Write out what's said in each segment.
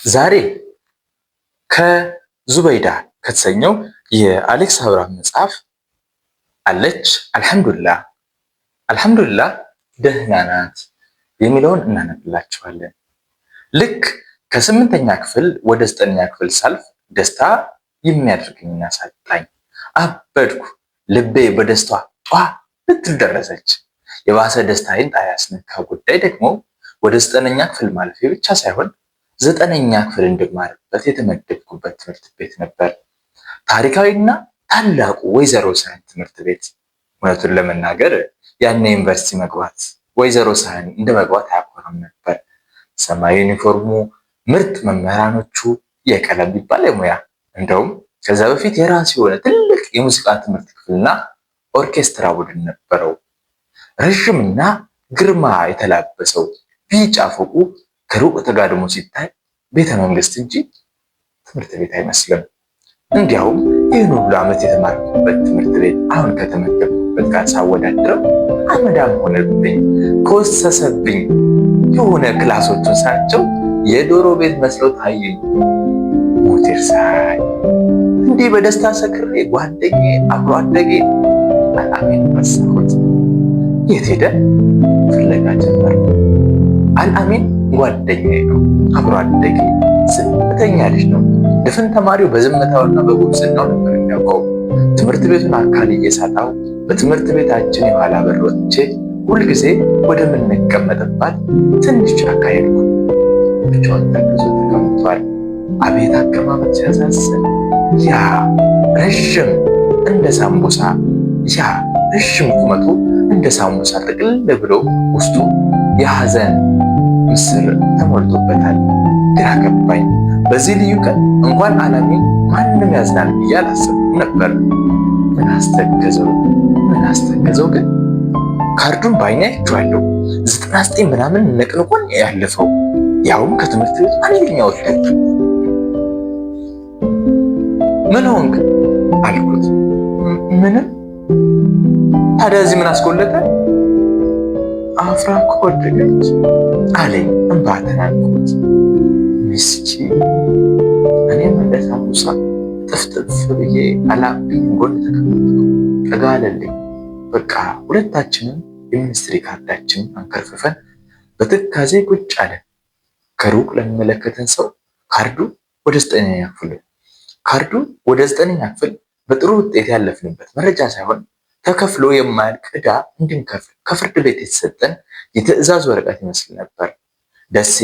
ዛሬ ከዙበይዳ ከተሰኘው የአሌክስ አብርሃም መጽሐፍ አለች አልሐምዱሊላህ ደህና ናት የሚለውን እናነብላችኋለን። ልክ ከ8ኛ ክፍል ወደ 9ኛ ክፍል ሳልፍ ደስታ የሚያደርገኝን አሳጣኝ። አበድኩ። ልቤ በደስታ ጧ ልትል ደረሰች። የባሰ ደስታዬን ያስነካ ጉዳይ ደግሞ ወደ 9ኛ ክፍል ማለፌ ብቻ ሳይሆን 9ኛ ክፍል እንድማርበት የተመደብኩበት ትምህርት ቤት ነበር። ታሪካዊና ታላቁ ወይዘሮ ሳህን ትምህርት ቤት። እውነቱን ለመናገር ያን ዩኒቨርሲቲ መግባት ወይዘሮ ሳህን እንደ መግባት አያኮራም ነበር። ሰማያዊ ዩኒፎርሙ፣ ምርጥ መምህራኖቹ፣ የቀለም ቢባል የሙያ እንደውም ከዛ በፊት የራሱ የሆነ ትልቅ የሙዚቃ ትምህርት ክፍልና ኦርኬስትራ ቡድን ነበረው። ረዥምና ግርማ የተላበሰው ቢጫ ፎቁ ከሩቅ ተጋድሞ ሲታይ ቤተ መንግስት እንጂ ትምህርት ቤት አይመስልም። እንዲያውም ይህን ሁሉ ዓመት የተማርኩበት ትምህርት ቤት አሁን ከተመደብኩበት ጋር ሳወዳድረው አመዳም ሆነብኝ፣ ኮሰሰብኝ። የሆነ ክላሶቹን ሳያቸው የዶሮ ቤት መስለው ታዩኝ። ሞቴር ሳይ እንዲህ በደስታ ሰክሬ ጓደኛዬ አብሮ አደጌ አልአሚን ረሳሁት። የት ሄደ ፍለጋ ጀመር። አልአሚን ጓደኛዬ ነው፣ አብሮ አደጌ፣ ዝምተኛ ልጅ ነው። ድፍን ተማሪው በዝምታውና በጉብዝናው ነበር የሚያውቀው። ትምህርት ቤቱን አካልዬ ሳጣው በትምህርት ቤታችን የኋላ በር ወጥቼ ሁልጊዜ ወደምንቀመጥባት ትንሽ ጫካ ሄድኩ። ብቻውን ተክዞ ተቀምጧል። አቤት አቀማመጥ ሲያሳዝን! ያ ረዥም እንደ ሳምቡሳ ያ ረዥም ቁመቱ እንደ ሳምቡሳ ጥቅል ብሎ ውስጡ የሐዘን ምስር ተሞልቶበታል። ግራ ገባኝ። በዚህ ልዩ ቀን እንኳን አልአሚን ማንም ያዝናል ብዬ አላሰብኩም ነበር። ምን አስተገዘው ግን ካርዱን ባይኔ አይቼዋለሁ። 99 ምናምን ነቅንቆን ያለፈው ያውም ከትምህርት ቤቱ አንደኛ ወጣች። ምን ሆንክ አልኩት። ምንም። ታዲያ እዚህ ምን አስቆለጠ? አፍራ እኮ ወደቀች አለኝ እንባ ተናንቆት። ምስኪን። እኔም እንደ ሳምቡሳ ጥፍጥፍ ብዬ አልአሚን ጎን ተቀመጥኩ። ጠጋ አለልኝ። በቃ ሁለታችንም የሚኒስትሪ ካርዳችንን አንከርፍፈን በትካዜ ቁጭ አለን። ከሩቅ ለሚመለከተን ሰው ካርዱ ወደ 9ኛ ክፍል በጥሩ ውጤት ያለፍንበት መረጃ ሳይሆን ተከፍሎ የማያልቅ ዕዳ እንድንከፍል ከፍርድ ቤት የተሰጠን የትዕዛዝ ወረቀት ይመስል ነበር። ደሴ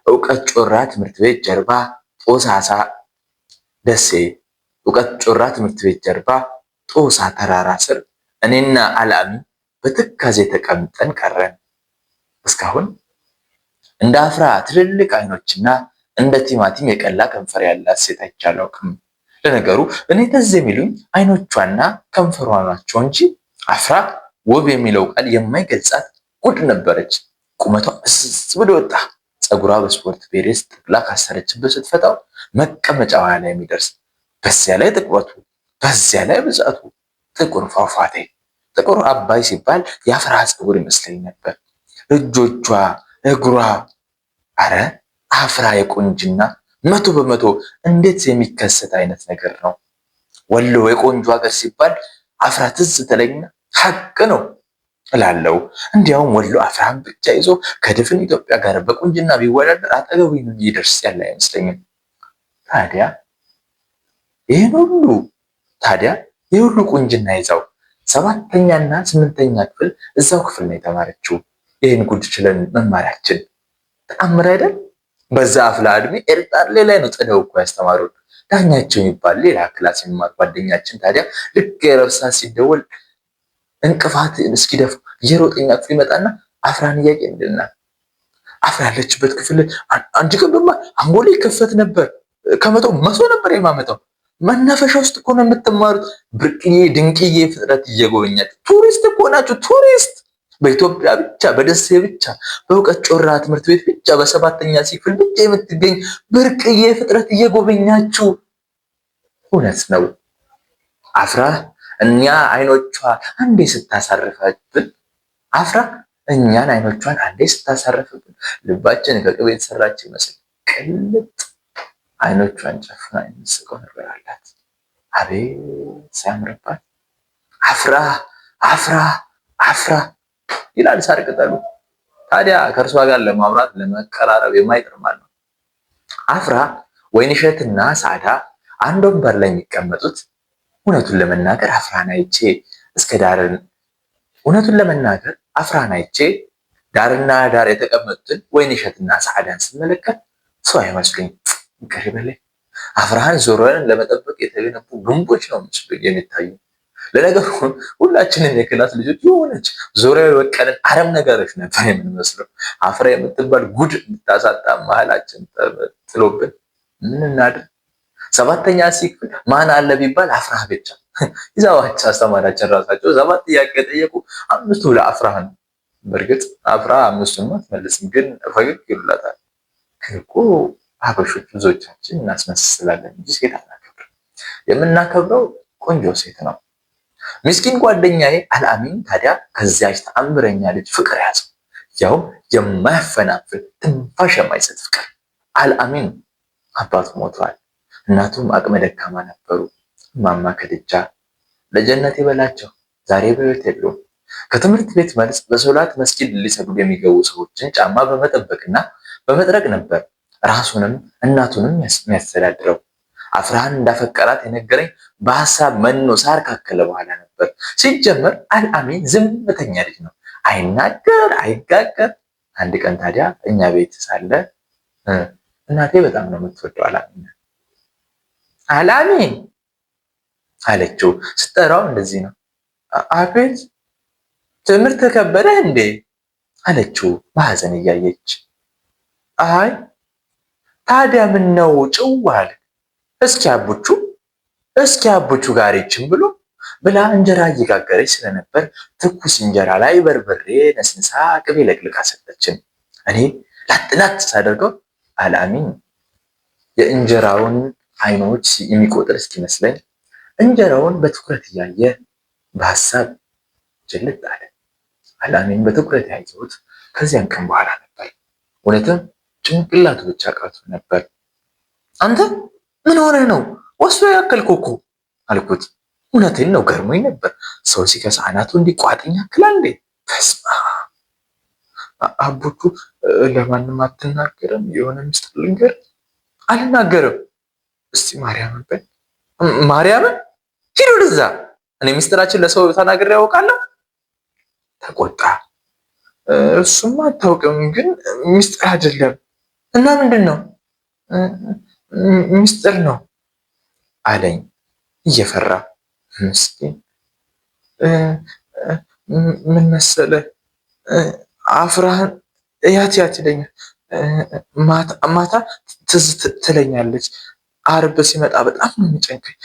እውቀት ጮራ ትምህርት ቤት ጀርባ ጦሳ ተራራ ስር እኔና አልአሚን በትካዜ ተቀምጠን ቀረን። እስካሁን እንደ አፍራ ትልልቅ አይኖችና እንደ ቲማቲም የቀላ ከንፈር ያላት ሴት አይቼ አላውቅም። ለነገሩ እኔ ትዝ የሚሉኝ አይኖቿና ከንፈሯ ናቸው እንጂ አፍራ ውብ የሚለው ቃል የማይገልጻት ጉድ ነበረች። ቁመቷ እስስ ብሎ ወጣ። ፀጉሯ በስፖርት ፔሬስ ጠቅላ ካሰረችበት ስትፈታው መቀመጫዋ ላይ የሚደርስ፣ በዚያ ላይ ጥቁረቱ፣ በዚያ ላይ ብዛቱ፣ ጥቁር ፏፏቴ። ጥቁር አባይ ሲባል የአፍራ ፀጉር ይመስለኝ ነበር። እጆቿ፣ እግሯ። አረ አፍራ የቁንጅና 100% እንዴት የሚከሰት አይነት ነገር ነው። ወሎ የቆንጆ ሀገር ሲባል አፍራ ትዝ ትለኝና ሐቅ ነው እላለሁ። እንዲያውም ወሎ አፍራን ብቻ ይዞ ከድፍን ኢትዮጵያ ጋር በቁንጅና ቢወዳደር አጠገቡ ይደርስ ያለ አይመስለኝም። ታዲያ ይህ ሁሉ ቁንጅና ይዛው 7ኛና 8ኛ ክፍል እዛው ክፍል ነው የተማረችው። ይህን ጉድ ችለን መማራችን ተአምር አይደል? በዛ አፍላ እድሜ ኤርታሌ ላይ ነው ጥለው እኮ ያስተማሩት። ዳኛቸው የሚባል ሌላ ክላስ የሚማር ጓደኛችን ታዲያ ልክ የረብሳ ሲደወል እንቅፋት እስኪደፉ የሮጠኛ ክፍል ይመጣና አፍራን እያቄ እንድናል። አፍራ ያለችበት ክፍል አንድ ቀን በማ አንጎሌ ይከፈት ነበር። ከመቶ ነበር የማመጣው። መናፈሻ ውስጥ እኮ ነው የምትማሩት። ብርቅዬ ድንቅዬ ፍጥረት እየጎበኛችሁ ቱሪስት እኮ ናችሁ። ቱሪስት በኢትዮጵያ ብቻ በደሴ ብቻ በእውቀት ጮራ ትምህርት ቤት ብቻ በ7ኛ ክፍል ብቻ የምትገኝ ብርቅዬ ፍጥረት እየጎበኛችሁ። እውነት ነው። አፍራ እኛ አይኖቿ አንዴ ስታሳርፈብን ልባችን ከቅቤ የተሰራች ይመስል ቅልጥ አይኖቿን ጨፍና የምትስቀው ነገር አላት። አቤት ሲያምርባት! አፍራ አፍራ አፍራ ይላል ሳር ቅጠሉ። ታዲያ ከእርሷ ጋር ለማውራት ለመቀራረብ የማይጥር ማለት ነው። አፍራ ወይንሸትና ሳዳ አንድ ወንበር ላይ የሚቀመጡት እውነቱን ለመናገር አፍራን አይቼ ዳርና ዳር የተቀመጡትን ወይንሸትና ሳዳን ስመለከት ሰው አይመስሉኝ። ይቅር በለኝ። አፍራህን ዞሮን ለመጠበቅ የተገነቡ ግንቦች ነው ምስሉኝ የሚታዩ። ለነገሩ ሁላችንም የክላስ ልጆች የሆነች ዙሪያው የበቀለን አረም ነገሮች ነበር የምንመስለው። አፍራ የምትባል ጉድ የምታሳጣ መሀላችን ጥሎብን ምን እናድር? ሰባተኛ ሲክፍል ማን አለ ቢባል አፍራህ ብቻ። ይዛዋች አስተማሪያችን ራሳቸው 7 ጥያቄ ጠየቁ፣ 5ቱ ለአፍራህ ነው። በእርግጥ አፍራህ 5ቱን አትመልስም፣ ግን ፈገግ ይሉላታል። ግን እኮ ሀበሾች ብዙዎቻችን እናስመስላለን እንጂ ሴት አናከብርም። የምናከብረው ቆንጆ ሴት ነው። ምስኪን ጓደኛዬ አልአሚን ታዲያ ከዚያች ተአምረኛ ልጅ ፍቅር ያዘው። ያውም የማያፈናፍል ትንፋሽ የማይሰጥ ፍቅር። አልአሚን አባቱ ሞቷል። እናቱም አቅመ ደካማ ነበሩ። ማማ ከድጃ ለጀነት ይበላቸው ዛሬ በሕይወት የሉም። ከትምህርት ቤት መልስ በሶላት መስጊድ ሊሰግዱ የሚገቡ ሰዎችን ጫማ በመጠበቅና በመጥረግ ነበር ራሱንም እናቱንም የሚያስተዳድረው። አፍራህን እንዳፈቀራት የነገረኝ በሀሳብ መኖ ሳር ካከለ በኋላ ነበር። ሲጀመር አልአሚን ዝምተኛ ልጅ ነው። አይናገር አይጋገር። አንድ ቀን ታዲያ እኛ ቤት ሳለ እናቴ በጣም ነው የምትወደው አልአሚን። አልአሚን አለችው። ስጠራው እንደዚህ ነው። አቤት ትምህርት ከበደህ እንዴ አለችው በሐዘን እያየች። አይ ታዲያ ምን ነው ጭው አለ። እስኪ አቡቹ ጋር ይችን ብላ እንጀራ እየጋገረች ስለነበር ትኩስ እንጀራ ላይ በርበሬ ነስንሳ ቅቤ ለቅልቃ ሰጠችን። እኔ ላጥላት ሳደርገው አልአሚን የእንጀራውን አይኖች የሚቆጥር እስኪመስለኝ እንጀራውን በትኩረት እያየ በሐሳብ ጭልጥ አለ። አልአሚን በትኩረት ያየሁት ከዚያን ቀን በኋላ ነበር። እውነትም ጭንቅላቱ ብቻ ቀርቶ ነበር። አንተ ምን ሆነ ነው ወስዶ ያከልኩ እኮ አልኩት። እውነቴን ነው፣ ገርሞኝ ነበር። ሰው ሲከሳ አናቱ እንዲቋጥኝ ያክላል እንዴ? ተስማ አቡቹ ለማንም አትናገርም? የሆነ ምስጢር ልንገር። አልናገርም። እስቲ ማርያምን በል። ማርያምን ሂድ ወደዛ። እኔ ምስጢራችን ለሰው ተናግሬ ያውቃለሁ? ተቆጣ። እሱማ አታውቅም፣ ግን ምስጢር አይደለም። እና ምንድን ነው? ምስጢር ነው አለኝ እየፈራ። ምስኪን ምን መሰለህ፣ አፍራህን ያት ይለኛል። ማታ ትዝ ትለኛለች። አርብ ሲመጣ በጣም ነው የሚጨንቀኝ።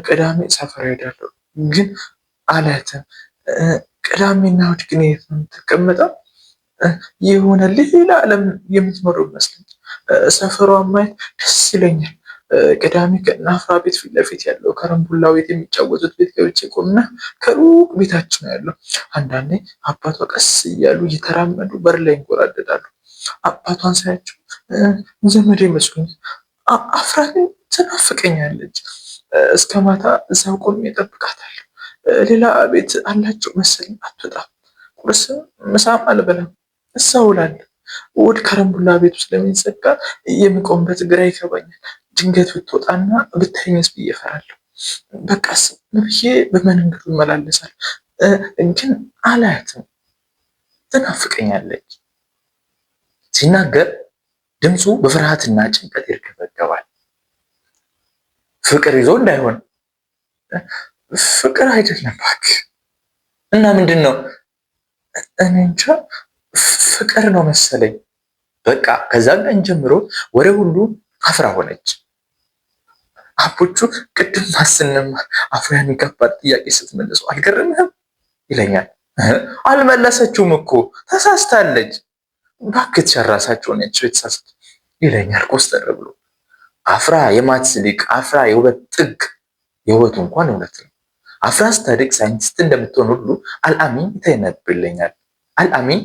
ቅዳሜ ሰፈር ሄዳለሁ ግን አላያትም። ቅዳሜና እሑድ ግን የት ነው የምትቀመጠው? የሆነ ሌላ ዓለም የምትኖር ይመስለኝ። ሰፈሯን ማየት ደስ ይለኛል። ቅዳሜ ከናፍራ ቤት ፊት ለፊት ያለው ከረምቡላ ቤት የሚጫወቱት ቤት ገብቼ ቆምና ከሩቅ ቤታችን ነው ያለው። አንዳንዴ አባቷ ቀስ እያሉ እየተራመዱ በር ላይ ይንጎራደዳሉ። አባቷን ሳያቸው ዘመዴ ይመስሉኛል። አፍራ ግን ትናፍቀኛለች። እስከ ማታ እዛው ቆሜ እጠብቃታለሁ። ሌላ ቤት አላቸው መሰለኝ። አትወጣም። ቁርስም ምሳም አልበላም። እዛው እውላለሁ። እሑድ ከረምቡላ ቤቱ ስለሚዘጋ የሚቆምበት ግራ ይገባኛል። ድንገት ብትወጣና ብታይኝስ ብዬ እፈራለሁ። በቃስ ብዬ በመንገዱ እመላለሳለሁ፣ ግን አላያትም። ትናፍቀኛለች። ሲናገር ድምፁ በፍርሃትና ጭንቀት ይርከበከባል። ፍቅር ይዞ እንዳይሆን። ፍቅር አይደለም እባክህ። እና ምንድን ነው? እኔ እንጃ ፍቅር ነው መሰለኝ። በቃ ከዛ ቀን ጀምሮ ወሬ ሁሉ አፍራ ሆነች። አቦቹ ቅድም ማስንማር አፍራን ከባድ ጥያቄ ስትመልሱ አልገረምህም ይለኛል። አልመለሰችውም እኮ ተሳስታለች። እባክህ ራሳቸው ናቸው የተሳሳቱ ይለኛል ኮስተር ብሎ። አፍራ የማትስ ሊቅ፣ አፍራ የውበት ጥግ። የውበቱ እንኳን እውነት ነው። አፍራ ስታድግ ሳይንቲስት እንደምትሆን ሁሉ አልአሚን ይተነብልኛል። አልአሚን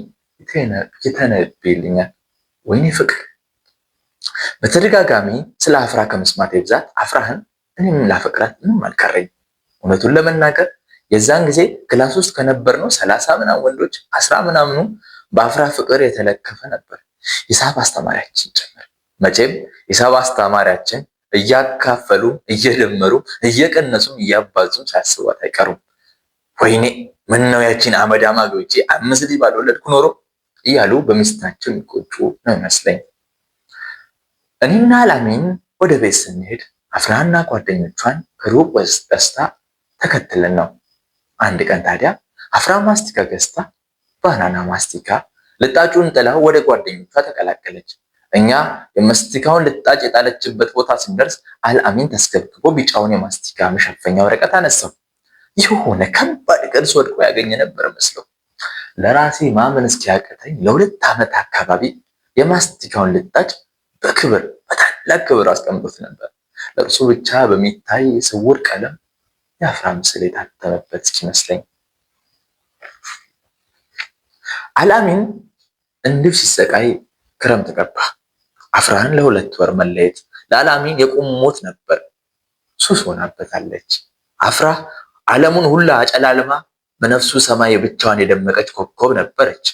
ይተነብይልኛል። ወይኔ ፍቅር በተደጋጋሚ ስለ አፍራ ከመስማቴ ብዛት አፍራህን እኔም ላፈቅራት ምንም አልቀረኝ። እውነቱን ለመናገር የዛን ጊዜ ክላስ ውስጥ ከነበርነው 30 ምናምን ወንዶች 10 ምናምኑ በአፍራ ፍቅር የተለከፈ ነበር፣ ሂሳብ አስተማሪያችን ጭምር። መቼም ሂሳብ አስተማሪያችን እያካፈሉ እየደመሩ እየቀነሱም እያባዙም ሳያስቧት አይቀሩም። ወይኔ ምን ነው ያቺን አመዳማ ገብቼ 5 ልጅ ባልወለድኩ ኖሮ እያሉ በሚስታቸው የሚቆጩ ነው ይመስለኝ። እኔና አላሚን ወደ ቤት ስንሄድ አፍራና ጓደኞቿን ከሩቅ ገዝታ ተከትለን ነው። አንድ ቀን ታዲያ አፍራ ማስቲካ ገዝታ ባናና ማስቲካ ልጣጩን ጥላ ወደ ጓደኞቿ ተቀላቀለች። እኛ የማስቲካውን ልጣጭ የጣለችበት ቦታ ስንደርስ አልአሚን ተስገብግቦ ቢጫውን የማስቲካ መሸፈኛ ወረቀት አነሳው። የሆነ ከባድ ቅርስ ወድቆ ያገኘ ነበር መስለው። ለራሴ ማመን እስኪያቅተኝ ለ2 ዓመት አካባቢ የማስቲካውን ልጣጭ በክብር በታላቅ ክብር አስቀምጦት ነበር። ለእርሱ ብቻ በሚታይ ስውር ቀለም የአፍራ ምስል የታተመበት እስኪመስለኝ። አልአሚን እንዲሁ ሲሰቃይ ክረምት ገባ። አፍራህን ለ2 ወር መለየት ለአልአሚን የቁም ሞት ነበር። ሱስ ሆናበታለች። አፍራ ዓለሙን ሁላ አጨላልማ በነፍሱ ሰማይ ብቻዋን የደመቀች ኮከብ ነበረች።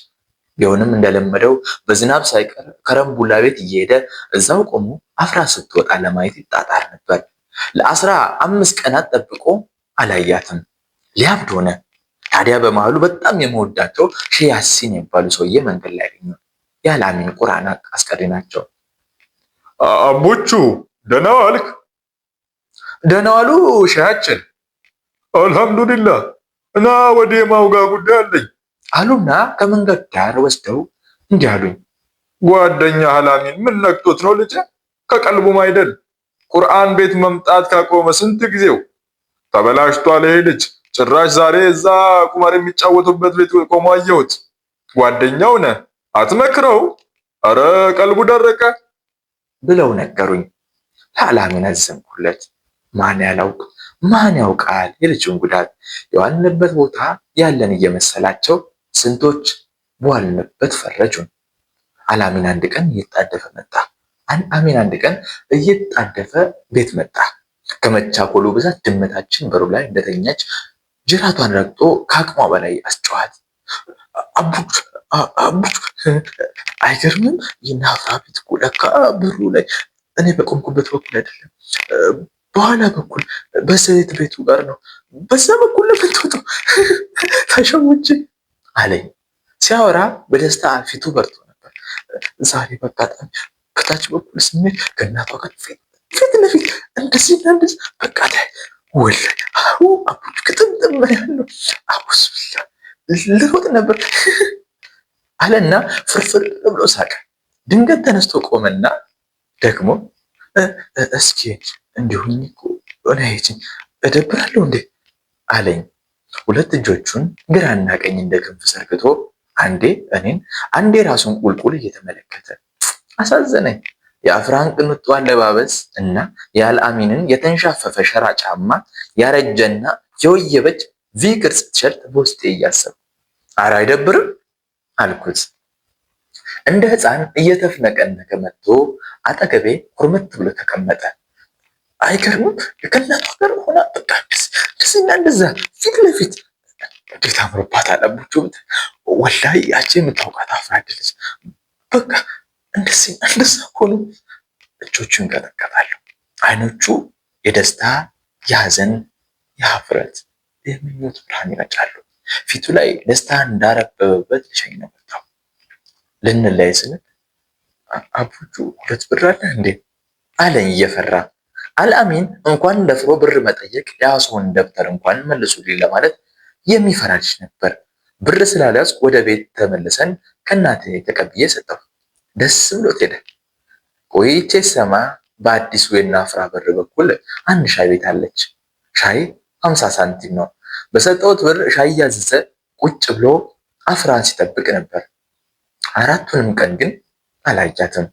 ቢሆንም እንደለመደው በዝናብ ሳይቀር ከረምቡላ ቤት እየሄደ እዛው ቆሞ አፍራ ስትወጣ ለማየት ይጣጣር ነበር። ለ15 ቀናት ጠብቆ አላያትም። ሊያብድ ሆነ። ታዲያ በመሃሉ በጣም የመወዳቸው ሼህ ያሲን የሚባሉ ሰውዬ መንገድ ላይ ያገኙ። የአልአሚን ቁርአን አስቀሪ ናቸው። አቦቹ ደህና ዋልክ? ደህና ዋሉ ሼሃችን። አልሐምዱሊላህ። እና ወደ ማውጋ ጉዳይ አለኝ አሉና ከመንገድ ዳር ወስደው እንዲህ አሉኝ። ጓደኛ አልአሚን ምን ነክቶት ነው ልጄ? ከቀልቡም አይደል? ቁርአን ቤት መምጣት ካቆመ ስንት ጊዜው? ተበላሽቷል ይሄ ልጅ። ጭራሽ ዛሬ እዛ ቁማር የሚጫወቱበት ቤት ቆሞ አየሁት። ጓደኛው ነህ አትመክረው? አረ ቀልቡ ደረቀ ብለው ነገሩኝ። ለአልአሚን አዘንኩለት። ማን ያውቃል የልጁን ጉዳት። የዋልንበት ቦታ ያለን እየመሰላቸው ስንቶች በዋልንበት ፈረጁን። አልአሚን አንድ ቀን እየጣደፈ ቤት መጣ። ከመቻኮሉ ብዛት ድመታችን በሩ ላይ እንደተኛች ጅራቷን ረግጦ ከአቅሟ በላይ አስጨዋት። አቡች አይገርምም? የናፍራ ቤት እኮ ለካ በሩ ላይ እኔ በቆምኩበት በኩል አይደለም፣ በኋላ በኩል በሴት ቤቱ ጋር ነው። በዛ በኩል ለምትወጡ ተሸውቼ አለኝ። ሲያወራ በደስታ ፊቱ በርቶ ነበር። ዛሬ በአጋጣሚ በታች በኩል ስሜት ከእናቷ ጋር ፊት ለፊት እንደዚህና እንደዚህ በቃ ወላሂ አቡች ክትምጥም ያለው አውስብላ ልሮጥ ነበር አለና ፍርፍር ብሎ ሳቀ። ድንገት ተነስቶ ቆመና ደግሞ እስኪ እንዲሁኝ እኮ ወላሂ እደብራለሁ እንዴ አለኝ። 2 እጆቹን ግራና ቀኝ እንደ ክንፍ ዘርግቶ አንዴ እኔን አንዴ ራሱን ቁልቁል እየተመለከተ አሳዘነኝ። የአፍራን ቅንጡ አለባበስ እና የአልአሚንን የተንሻፈፈ ሸራ ጫማ፣ ያረጀና የወየበች ቪ ቅርጽ ቲሸርት በውስጤ እያሰብኩ ኧረ አይደብርም አልኩት። እንደ ሕፃን እየተፍነቀነቀ መጥቶ አጠገቤ ኩርምት ብሎ ተቀመጠ። አይገርምም? ከእናቷ ጋር ሆና በቃ እንደዚህና እንደዛ ፊት ለፊት እንዴት አምሮባታል አቡቹ። ወላሂ ያቺ የምታውቃት አፍራ አይደለች። በቃ እንደዚህና እንደዛ ሆኖ እጆቹን ይንቀጠቀጣሉ። አይኖቹ የደስታ የሐዘን የሀፍረት የምኞት ብርሃን ይረጫሉ። ፊቱ ላይ ደስታ እንዳረበበበት ልሸኝ ነው መጣው። ልንለያይ ስንል አቡቹ 2 ብር አለ እንዴ አለኝ እየፈራ። አልአሚን እንኳን ደፍሮ ብር መጠየቅ የያዘውን ደብተር እንኳን መልሱልኝ ለማለት የሚፈራ ልጅ ነበር። ብር ስላልያዝኩ ወደ ቤት ተመልሰን ከእናቴ ተቀብዬ ሰጠሁ። ደስ ብሎት ሄደ። ቆይቼ ሰማ በአዲሱ የናፍራ በር በኩል አንድ ሻይ ቤት አለች። ሻይ 50 ሳንቲም ነው። በሰጠሁት ብር ሻይ ያዘዘ ቁጭ ብሎ አፍራን ሲጠብቅ ነበር። 4ቱንም ቀን ግን አላያትም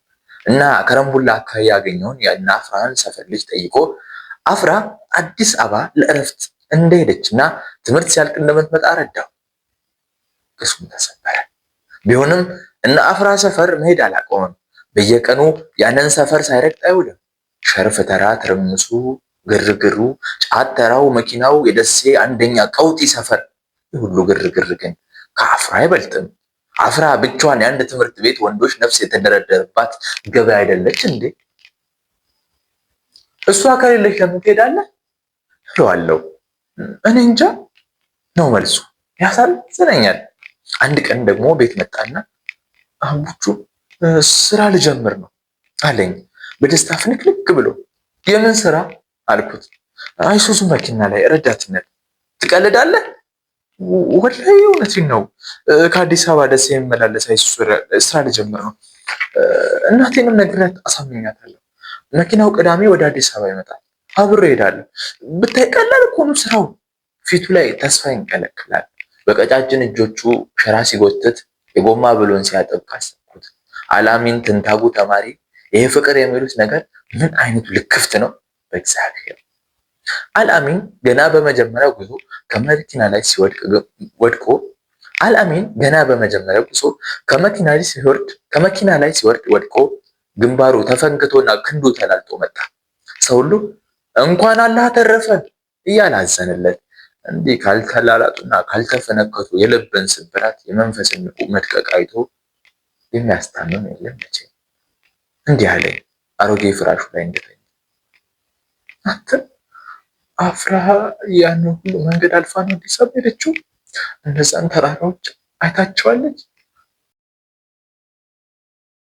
እና ከረምቡላ አካባቢ ያገኘውን የናፍራን ሰፈር ልጅ ጠይቆ አፍራ አዲስ አበባ ለእረፍት እንደሄደችና ትምህርት ሲያልቅ እንደምትመጣ ረዳው። ቅስሙ ተሰበረ። ቢሆንም እና አፍራ ሰፈር መሄድ አላቆመም። በየቀኑ ያንን ሰፈር ሳይረግጥ አይውልም። ሸርፍ ተራ ትርምሱ፣ ግርግሩ፣ ጫት ተራው፣ መኪናው፣ የደሴ አንደኛ ቀውጢ ሰፈር። የሁሉ ግርግር ግን ከአፍራ አይበልጥም። አፍራ ብቻዋን የአንድ ትምህርት ቤት ወንዶች ነፍስ የተደረደረባት ገበያ አይደለች እንዴ? እሷ ከሌለች ለምን ትሄዳለህ እለዋለሁ። እኔ እንጃ ነው መልሱ። ያሳዝነኛል። አንድ ቀን ደግሞ ቤት መጣና አቡቹ ስራ ልጀምር ነው አለኝ በደስታ ፍንክልክ ብሎ። የምን ስራ አልኩት። አይሱዙ መኪና ላይ ረዳትነት። ትቀልዳለህ? ወላሂ እውነቴን ነው። ከአዲስ አበባ ደሴ የሚመላለስ አይሱዙ ስራ ልጀምር ነው። እናቴንም ነግሬያት አሳምኛታለሁ። መኪናው ቅዳሜ ወደ አዲስ አበባ ይመጣል። አብሬ እሄዳለሁ። ብታይ ቀላል እኮ ነው ስራው። ፊቱ ላይ ተስፋ ይንቀለቀላል። በቀጫጭን እጆቹ ሸራ ሲጎትት የጎማ ብሎን ሲያጠብ ካሰብኩት። አላሚን ትንታጉ ተማሪ። ይሄ ፍቅር የሚሉት ነገር ምን አይነቱ ልክፍት ነው በእግዚአብሔር። አልአሚን ገና በመጀመሪያው ጉዞ ከመኪና ላይ ሲወድቅ ወድቆ ግንባሩ ተፈንክቶና ክንዱ ተላልጦ መጣ። ሰው ሁሉ እንኳን አላህ ተረፈን እያለ አዘነለት። እንዲህ ካልተላላጡና ካልተፈነከቱ የልብን ስብራት የመንፈስን መድቀቅ አይቶ የሚያስታምም የለም መቼ። እንዲህ አለኝ አሮጌ ፍራሹ ላይ እንደተኛ። አንተ አፍራህ ያን ሁሉ መንገድ አልፋ ነው አዲስ አበባ ሄደችው? እነዛን ተራራዎች አይታቸዋለች?